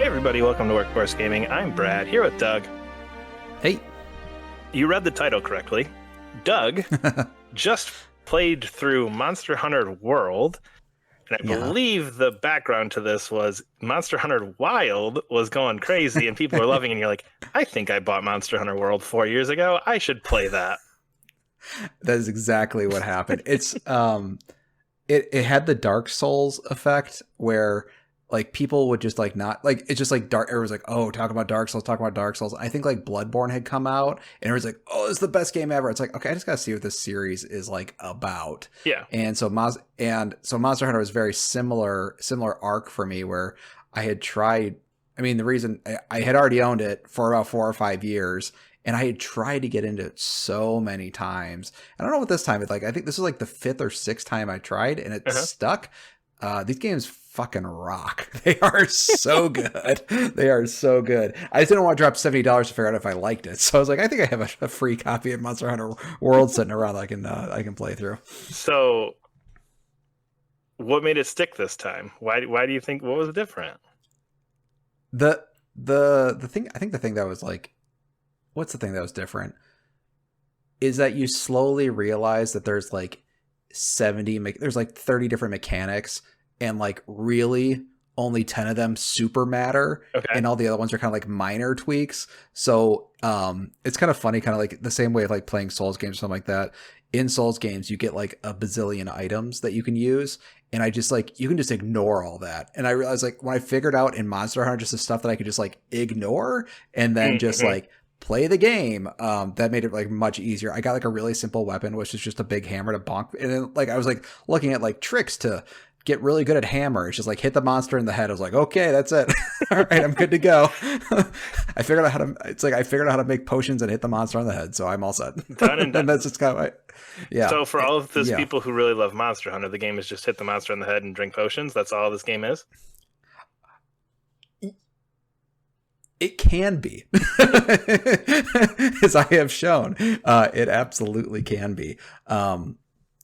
everybody, welcome to Workforce Gaming. I'm Brad, here with Doug. Hey. You read the title correctly. Doug just played through Monster Hunter World, and I believe the background to this was Monster Hunter Wild was going crazy, and people were loving it, and you're like, I think I bought Monster Hunter World 4 years ago. I should play that. That is exactly what happened. It's it had the Dark Souls effect where like people would just like not like it's just like dark. Everyone's like, oh, talk about Dark Souls, talk about Dark Souls. I think like Bloodborne had come out, and everyone's like, oh, it's the best game ever. It's like, okay, I just gotta see what this series is like about. Yeah. And so Monster Hunter was very similar arc for me where I had tried. I mean, the reason I had already owned it for about 4 or 5 years. And I had tried to get into it so many times. I don't know what this time is like. I think this is like the 5th or 6th time I tried, and it stuck. These games fucking rock. They are so good. They are so good. I just didn't want to drop $70 to figure out if I liked it. So I was like, I think I have a free copy of Monster Hunter World sitting around that I can play through. So, what made it stick this time? Why do you think? What was different? The thing. I think the thing that was like. What's the thing that was different is that you slowly realize that there's like 30 different mechanics, and like really only 10 of them super matter. Okay. And all the other ones are kind of like minor tweaks. So it's kind of funny, kind of like the same way of like playing Souls games or something like that. In Souls games, you get like a bazillion items that you can use. And I just like, you can just ignore all that. And I realized like when I figured out in Monster Hunter just the stuff that I could just like ignore and then just like play the game, that made it like much easier. I got like a really simple weapon, which is just a big hammer to bonk. And then like I was like looking at like tricks to get really good at hammer. It's just like hit the monster in the head. I was like, okay, that's it. All right, I'm good to go. I figured out how to make potions and hit the monster on the head, so I'm all set. Done and done. And that's just kind of like, yeah. So for all of those people who really love Monster Hunter, the game is just hit the monster in the head and drink potions. That's all this game is. It can be, as I have shown. It absolutely can be.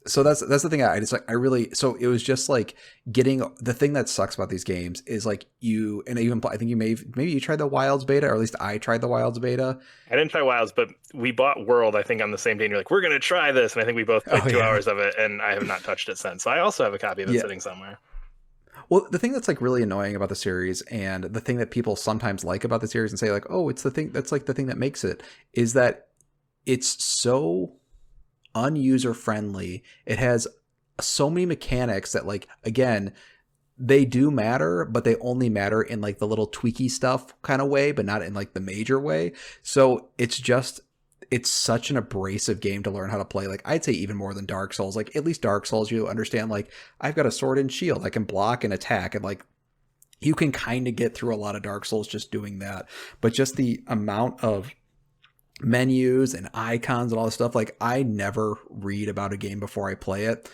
So that's the thing. So it was just like getting the thing that sucks about these games is like I think maybe you tried the Wilds beta, or at least I tried the Wilds beta. I didn't try Wilds, but we bought World, I think, on the same day. And you're like, we're going to try this. And I think we both played 2 hours of it, and I have not touched it since. So I also have a copy of it sitting somewhere. Well, the thing that's like really annoying about the series, and the thing that people sometimes like about the series and say like, oh, it's the thing that's like the thing that makes it, is that it's so unuser friendly. It has so many mechanics that like, again, they do matter, but they only matter in like the little tweaky stuff kind of way, but not in like the major way. So it's such an abrasive game to learn how to play. Like I'd say even more than Dark Souls. Like at least Dark Souls, you understand like I've got a sword and shield. I can block and attack, and like you can kind of get through a lot of Dark Souls just doing that. But just the amount of menus and icons and all this stuff, like I never read about a game before I play it.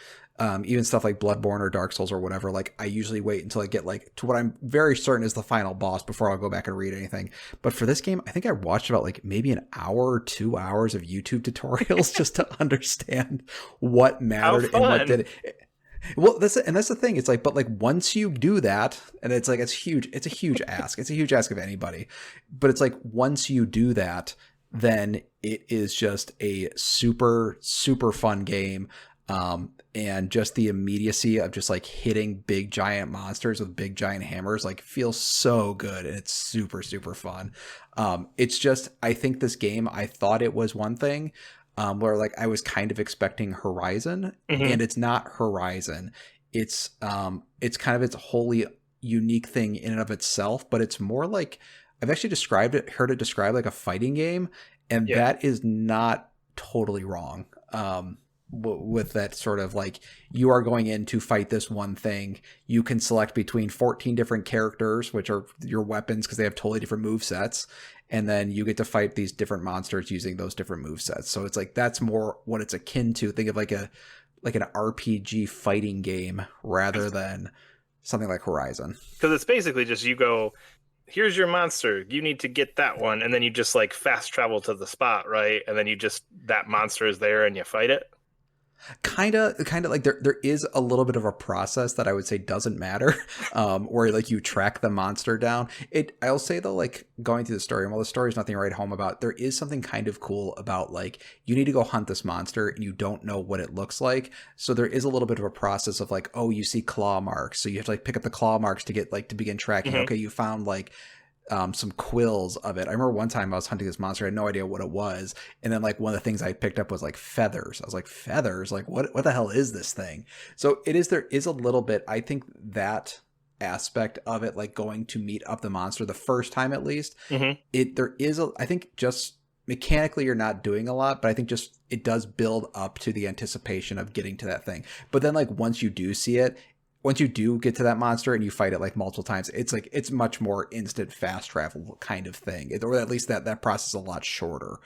Even stuff like Bloodborne or Dark Souls or whatever, like I usually wait until I get like to what I'm very certain is the final boss before I'll go back and read anything. But for this game, I think I watched about like maybe an hour or 2 hours of YouTube tutorials just to understand what mattered and what did it. Well, that's the thing. It's like, but like once you do that, and it's like, it's huge. It's a huge ask. It's a huge ask of anybody. But it's like, once you do that, then it is just a super, super fun game. And just the immediacy of just like hitting big giant monsters with big giant hammers, like feels so good. And it's super, super fun. It's just, I think this game, I thought it was one thing, where like I was kind of expecting Horizon, and it's not Horizon. It's kind of its wholly unique thing in and of itself, but it's more like, I've actually heard it described like a fighting game, and that is not totally wrong. With that sort of like, you are going in to fight this one thing. You can select between 14 different characters, which are your weapons because they have totally different move sets. And then you get to fight these different monsters using those different move sets. So it's like, that's more what it's akin to. Think of like an RPG fighting game rather than something like Horizon. Because it's basically just you go, here's your monster, you need to get that one. And then you just like fast travel to the spot, right? And then that monster is there and you fight it. Kind of like there is a little bit of a process that I would say doesn't matter, where like you track the monster down. I'll say though, like going through the story, and while the story is nothing to write home about, there is something kind of cool about like you need to go hunt this monster and you don't know what it looks like. So there is a little bit of a process of like, oh, you see claw marks, so you have to like pick up the claw marks to get like to begin tracking. Mm-hmm. Okay, you found like some quills of it. I remember one time I was hunting this monster, I had no idea what it was, and then like one of the things I picked up was like feathers. I was like, feathers? Like what the hell is this thing? So there is a little bit, I think that aspect of it, like going to meet up the monster the first time at least, there is I think just mechanically you're not doing a lot, but I think just it does build up to the anticipation of getting to that thing. But then like once you do see it, once you do get to that monster and you fight it like multiple times, it's like it's much more instant fast travel kind of thing, or at least that process is a lot shorter.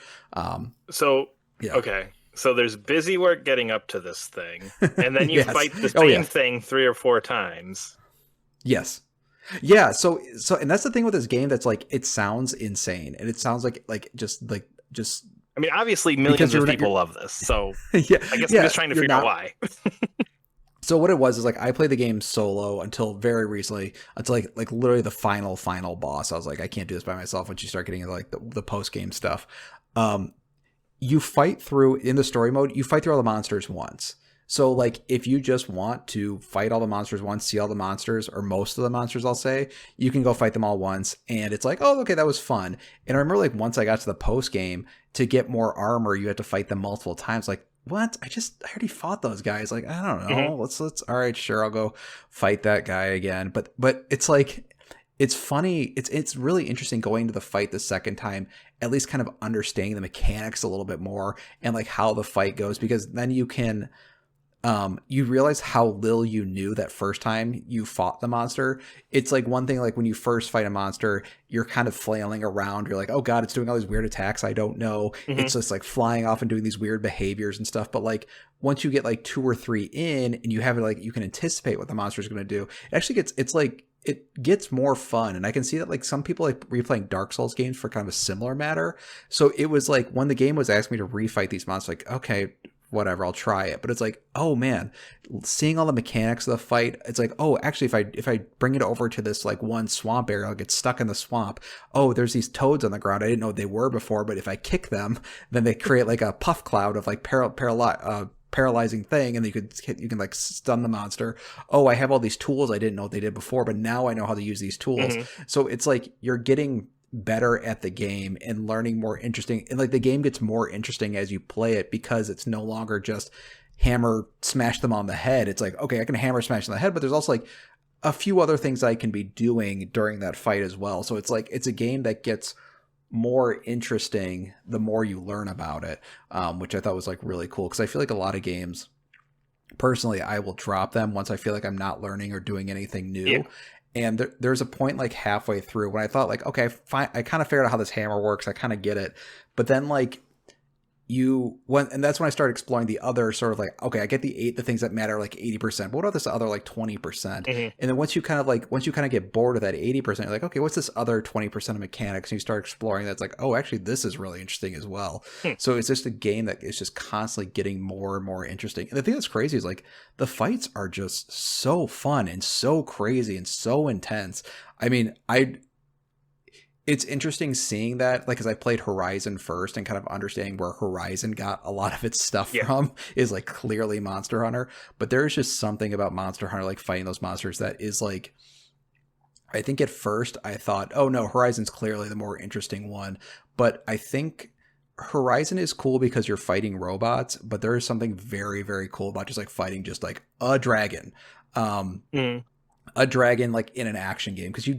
So yeah. Okay, so there's busy work getting up to this thing, and then you Yes. fight the same thing 3 or 4 times. Yes. Yeah. So and that's the thing with this game, that's like it sounds insane, and it sounds like just. I mean, obviously millions of people love this, so yeah, I guess I'm just trying to figure out why. So what it was is like I played the game solo until very recently, until like literally the final boss. I was like, I can't do this by myself. Once you start getting into like the post game stuff, you fight through in the story mode. You fight through all the monsters once. So like if you just want to fight all the monsters once, see all the monsters or most of the monsters, I'll say, you can go fight them all once, and it's like, oh, okay, that was fun. And I remember like once I got to the post game, to get more armor, you had to fight them multiple times. Like, what? I already fought those guys. Like, I don't know. Let's all right, sure, I'll go fight that guy again. But it's like, it's funny. It's really interesting going to the fight the second time, at least kind of understanding the mechanics a little bit more and like how the fight goes, because then you can you realize how little you knew that first time you fought the monster. It's like one thing, like when you first fight a monster, you're kind of flailing around. You're like, oh God, it's doing all these weird attacks I don't know. It's just like flying off and doing these weird behaviors and stuff. But like once you get like 2 or 3 in and you have it, like you can anticipate what the monster is going to do, it actually it gets more fun. And I can see that like some people like replaying Dark Souls games for kind of a similar matter. So it was like when the game was asking me to refight these monsters, like, okay, whatever, I'll try it. But it's like, oh man, seeing all the mechanics of the fight, it's like, oh, actually if I bring it over to this like one swamp area, I'll get stuck in the swamp. Oh, there's these toads on the ground. I didn't know what they were before, but if I kick them, then they create like a puff cloud of like paralyzing thing, and you can like stun the monster. Oh, I have all these tools I didn't know what they did before, but now I know how to use these tools. So it's like you're getting better at the game and learning more interesting, and like the game gets more interesting as you play it, because it's no longer just hammer smash them on the head. It's like, okay, I can hammer smash on the head, but there's also like a few other things I can be doing during that fight as well. So it's like it's a game that gets more interesting the more you learn about it, which I thought was like really cool, because I feel like a lot of games, personally, I will drop them once I feel like I'm not learning or doing anything new. Yeah. And there's a point like halfway through when I thought like, okay, fine, I kind of figured out how this hammer works. I kind of get it. But then like and that's when I started exploring the other sort of like, okay, I get the things that matter like 80%, but what about this other like 20%? And then once you kind of get bored of that 80%, you're like, okay, what's this other 20% of mechanics? And you start exploring that's like, oh, actually this is really interesting as well. So it's just a game that is just constantly getting more and more interesting. And the thing that's crazy is like the fights are just so fun and so crazy and so intense. I mean, it's interesting seeing that, like, because I played Horizon first, and kind of understanding where Horizon got a lot of its stuff from is like clearly Monster Hunter. But there's just something about Monster Hunter, like fighting those monsters, that is like, I think at first I thought, oh no, Horizon's clearly the more interesting one. But I think Horizon is cool because you're fighting robots, but there is something very, very cool about just like fighting just like a dragon. A dragon like in an action game, because you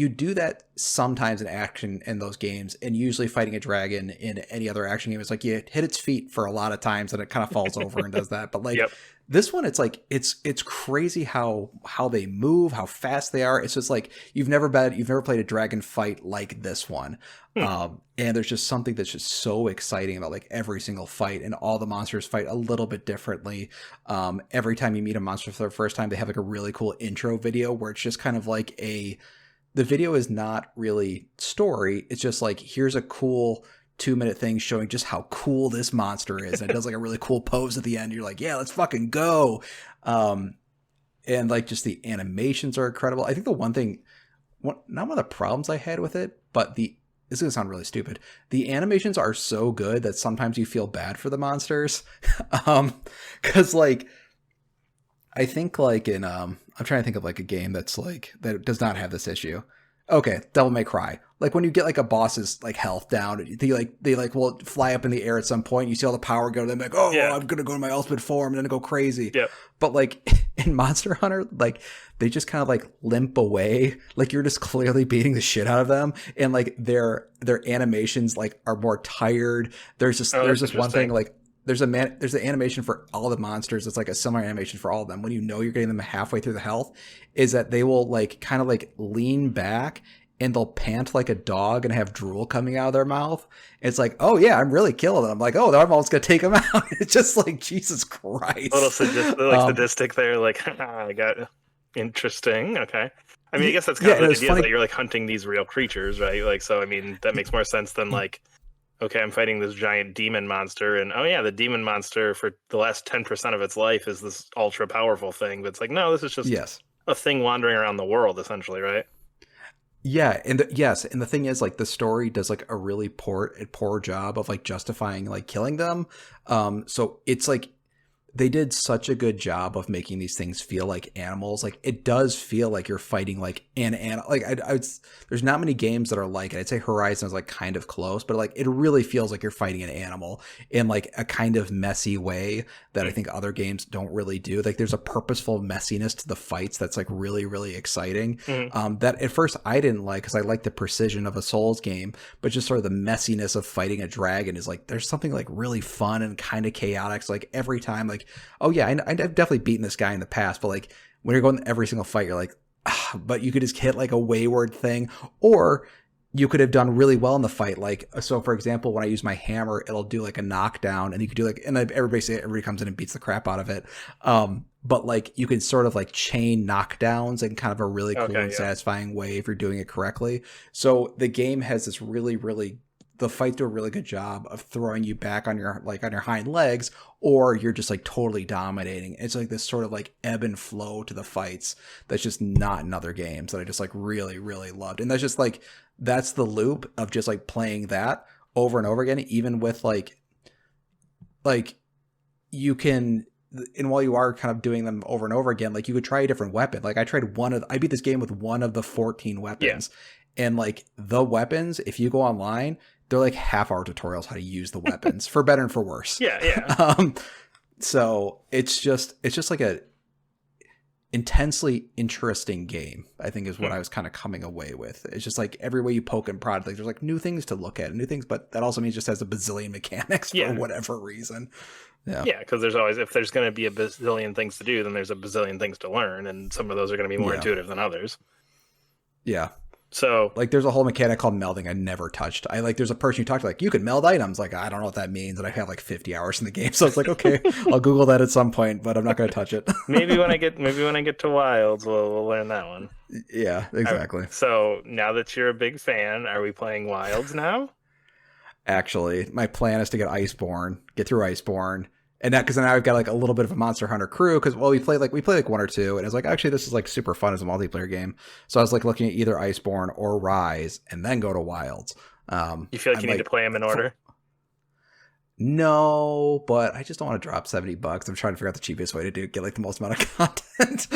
do that sometimes in action in those games, and usually fighting a dragon in any other action game is like you hit its feet for a lot of times and it kind of falls over and does that. But like this one, it's like it's crazy how they move, how fast they are. It's just like you've never played a dragon fight like this one. And there's just something that's just so exciting about like every single fight, and all the monsters fight a little bit differently. Every time you meet a monster for the first time, they have like a really cool intro video where it's just kind of like the video is not really story. It's just like, here's a cool 2-minute thing showing just how cool this monster is. And it does like a really cool pose at the end. You're like, yeah, let's fucking go. And like just the animations are incredible. I think the one thing, not one of the problems I had with it, but this is going to sound really stupid. The animations are so good that sometimes you feel bad for the monsters. Cause like, I think like in, I'm trying to think of like a game that's like, that does not have this issue. Okay, Devil May Cry. Like when you get like a boss's like health down, they will fly up in the air at some point. You see all the power go to them, like, oh, yeah. I'm gonna go to my ultimate form and then go crazy. Yep. But like in Monster Hunter, like they just kind of like limp away. Like you're just clearly beating the shit out of them, and like their animations like are more tired. There's this one thing like. There's an animation for all the monsters. It's like a similar animation for all of them. When you know you're getting them halfway through the health, is that they will like kind of like lean back and they'll pant like a dog and have drool coming out of their mouth. It's like, oh yeah, I'm really killing them. I'm like, oh, I'm almost gonna take them out. It's just like, Jesus Christ. A little sadistic there. Like, I got interesting. Okay. I mean, I guess that's kind of the idea that you're like hunting these real creatures, right? Like, so I mean, that makes more sense than like, okay, I'm fighting this giant demon monster, and oh yeah, the demon monster for the last 10% of its life is this ultra powerful thing. But it's like, no, this is just a thing wandering around the world, essentially, right? Yeah, and the thing is, like, the story does like a really poor job of like justifying like killing them. So it's like they did such a good job of making these things feel like animals. Like it does feel like you're fighting like an animal. Like there's not many games that are like it. I'd say Horizon is like kind of close, but like it really feels like you're fighting an animal in like a kind of messy way that I think other games don't really do. Like there's a purposeful messiness to the fights that's like really, really exciting. That at first I didn't like because I like the precision of a Souls game, but just sort of the messiness of fighting a dragon is like there's something like really fun and kind of chaotic. So like every time like, oh yeah, I've definitely beaten this guy in the past, but like when you're going to every single fight, you're like, but you could just hit like a wayward thing, or you could have done really well in the fight. Like, so for example, when I use my hammer, it'll do like a knockdown and you could do like, and everybody comes in and beats the crap out of it. But like you can sort of like chain knockdowns in kind of a really cool and satisfying way if you're doing it correctly. So the game has this really, really the fights do a really good job of throwing you back on your hind legs, or you're just like totally dominating. It's like this sort of like ebb and flow to the fights that's just not in other games that I just like really, really loved. And that's just like, that's the loop of just like playing that over and over again, even with like you can, and while you are kind of doing them over and over again, like you could try a different weapon. Like I beat this game with one of the 14 weapons. And like the weapons, if you go online, they're like half-hour tutorials how to use the weapons for better and for worse. So it's just like a intensely interesting game, I think is what I was kind of coming away with. It's just like every way you poke and prod, like there's like new things to look at, new things, but that also means it just has a bazillion mechanics for whatever reason. Yeah, because there's always, if there's going to be a bazillion things to do, then there's a bazillion things to learn, and some of those are going to be more intuitive than others. Yeah. So like there's a whole mechanic called melding I never touched. There's a person you talk to like, you can meld items. Like, I don't know what that means. And I have like 50 hours in the game. So it's like, okay, I'll Google that at some point, but I'm not going to touch it. maybe when I get to Wilds, we'll learn that one. Yeah, exactly. So now that you're a big fan, are we playing Wilds now? Actually, my plan is to get through Iceborne. And that, because now I've got like a little bit of a Monster Hunter crew, because we play like one or two, and it's like, actually this is like super fun as a multiplayer game. So I was like looking at either Iceborne or Rise, and then go to Wilds. You feel like you need to play them in order? No, but I just don't want to drop $70. I'm trying to figure out the cheapest way to get like the most amount of content.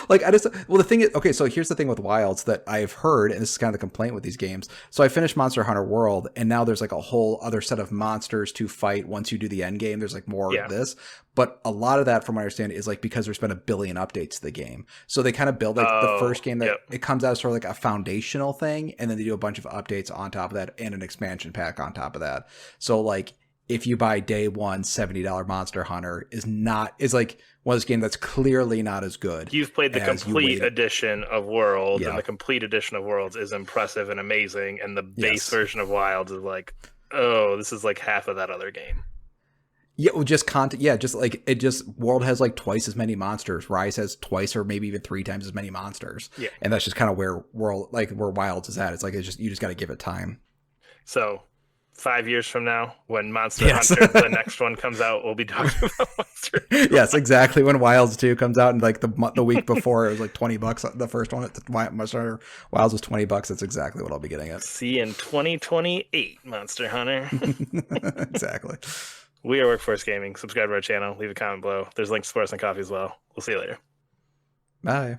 The thing is, okay, so here's the thing with Wilds that I've heard, and this is kind of the complaint with these games. So I finished Monster Hunter World, and now there's like a whole other set of monsters to fight once you do the end game. There's like more of this. But a lot of that, from what I understand, is like because there's been a billion updates to the game. So they kind of build like the first game that it comes out as sort of like a foundational thing, and then they do a bunch of updates on top of that and an expansion pack on top of that. So like if you buy day one $70 Monster Hunter is like one of those games that's clearly not as good. You've played the complete edition of World, and the complete edition of Worlds is impressive and amazing, and the base version of Wilds is like, oh, this is like half of that other game. Yeah, well, just content. Yeah, just like World has like twice as many monsters. Rise has twice or maybe even 3 times as many monsters. Yeah, and that's just kind of where Wilds is at. It's like you just got to give it time. So 5 years from now, when Monster Yes. Hunter, the next one comes out, we'll be talking about Monster Hunter. Yes, exactly. When Wilds 2 comes out, and like the week before, it was like $20. The first one, Monster Hunter Wilds was $20. That's exactly what I'll be getting it. See you in 2028, Monster Hunter. Exactly. We are Workforce Gaming. Subscribe to our channel. Leave a comment below. There's links to Sports and Coffee as well. We'll see you later. Bye.